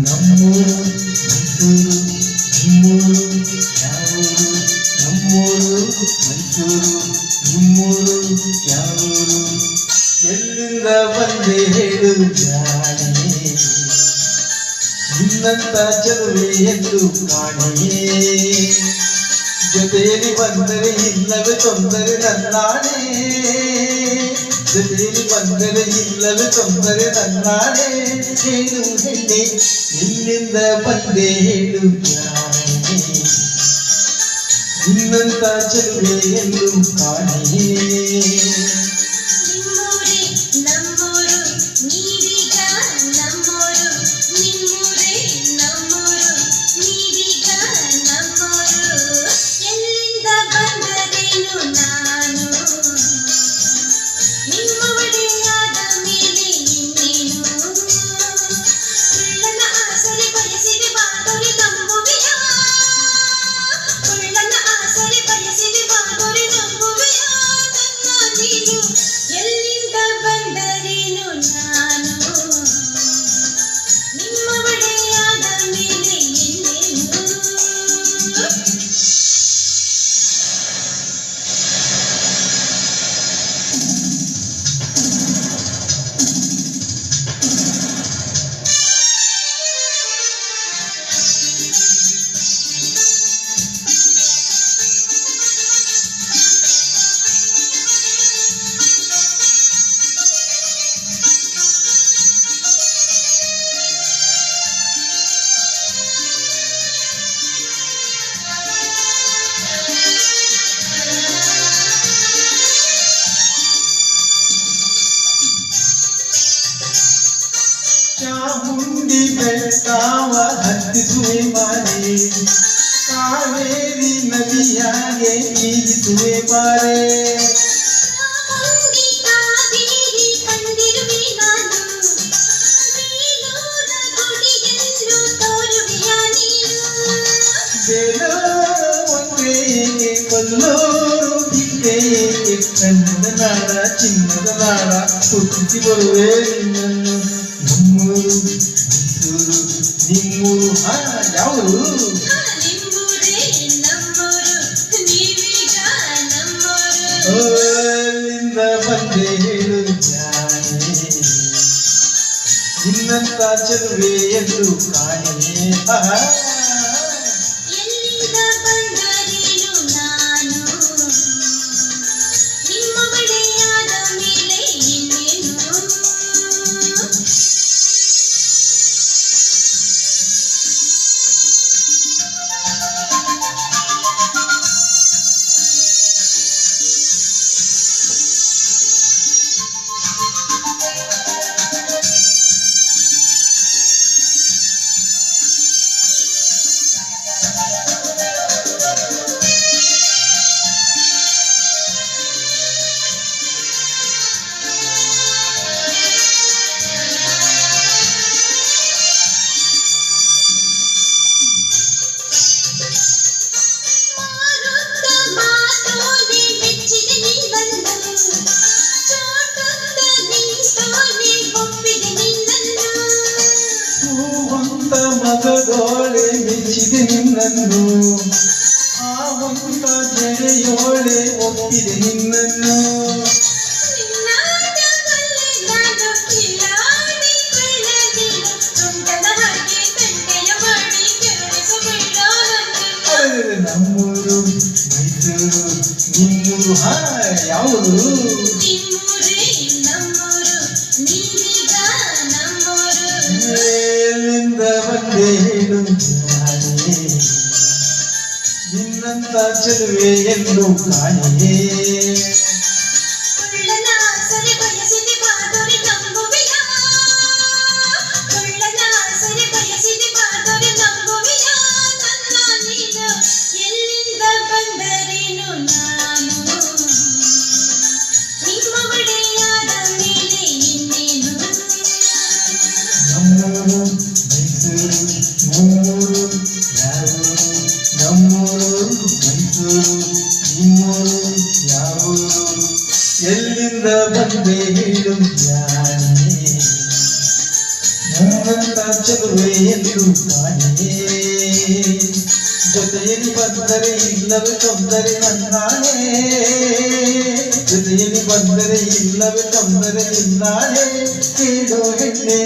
ನಮ್ಮೂರು ಮೈಸೂರು ನಿಮ್ಮೂರು ಯಾವೂರು ನಮ್ಮೂರು ಮೈಸೂರು ನಿಮ್ಮೂರು ಯಾವೂರು ಎಲ್ಲಿಂದ ಬಂದೆ ಹೇಳು ಜಾಣೆ ನಿನ್ನಂತ ಚೆಲುವೆ ಎಂದು ಕಾಣೆ ಜೊತೆಯಲ್ಲಿ ಬಂದರೆ ಇಲ್ಲವೇ ತೊಂದರೆ ನನ್ನಾಣೆ ಜೊತೆಯಲ್ಲಿ ಬಂದರೆ ಇಲ್ಲವೇ ತೊಂದರೆ ನನ್ನಾಣೆ ಹೇಳು ಹೆಣ್ಣೆ ನಿನ್ನಿಂದ ಬಂದೆ ಹೇಳು ಜಾಣೆ ನಿನ್ನಂತ ಚೆಲುವೆ ಎಂದು ಕಾಣೆ ಚಾಮುಂಡಿ ಬೆಳಕಾವ ಹತ್ತಿಸುವೆ ಮಾರೆ ಕಾವೇರಿ ನದಿಯಾಗೆ ಈಜಿಸುವೆ ಬಾರೆ ಒಂದೇ ಕೊಲ್ಲೂರು ಬಿಟ್ಟೇಕೆ ಕನ್ನಡ ನಾಡ ಚಿನ್ನದ ನಾಡ ಸುತ್ತಿ ಬರುವೆ ನಿನ್ನನ್ನು ನಮ್ಮೂರು ಮೈಸೂರು ನಿಮ್ಮೂರು ಯಾವುದು ಅಲ್ಲಿಂದ ಬಂದೆ ಹೇಳು ಜಾಣೆ ನಿನ್ನಂತ ಚೆಲುವೆ ಎಂದು ಕಾಣೆ ಮಗದೋಳೆ ಮೆಚ್ಚಿದೆ ನಿನ್ನನ್ನು ಆ ಒಂದ ಜಡೆಯೋಳೆ ಒಪ್ಪಿದೆ ನಿನ್ನನ್ನು ನಮ್ಮೂರು ಮೈಸೂರು ನಿಮ್ಮೂರು ಯಾವುದು ಬಂದೆ ಹೇಳು ಜಾಣೆ ನಿನ್ನಂತ ಚೆಲುವೆ ಎಂದು ಕಾಣೆ ಎಲ್ಲಿಂದ ಬಂದೆ ಹೇಳು ಜಾಣೆ ನನ್ನಂತ ಚೆಲುವೆ ಎಂದು ಕಾಣೆ ಜೊತೆಯಲ್ಲಿ ಬಂದರೆ ಇಲ್ಲವೇ ತೊಂದರೆ ನನ್ನಾಳೆ ಜೊತೆಯಲ್ಲಿ ಬಂದರೆ ಇಲ್ಲವೇ ತೊಂದರೆ ಇನ್ನಾಳೆ ಕೇಳೋ ಹೆಣ್ಣೆ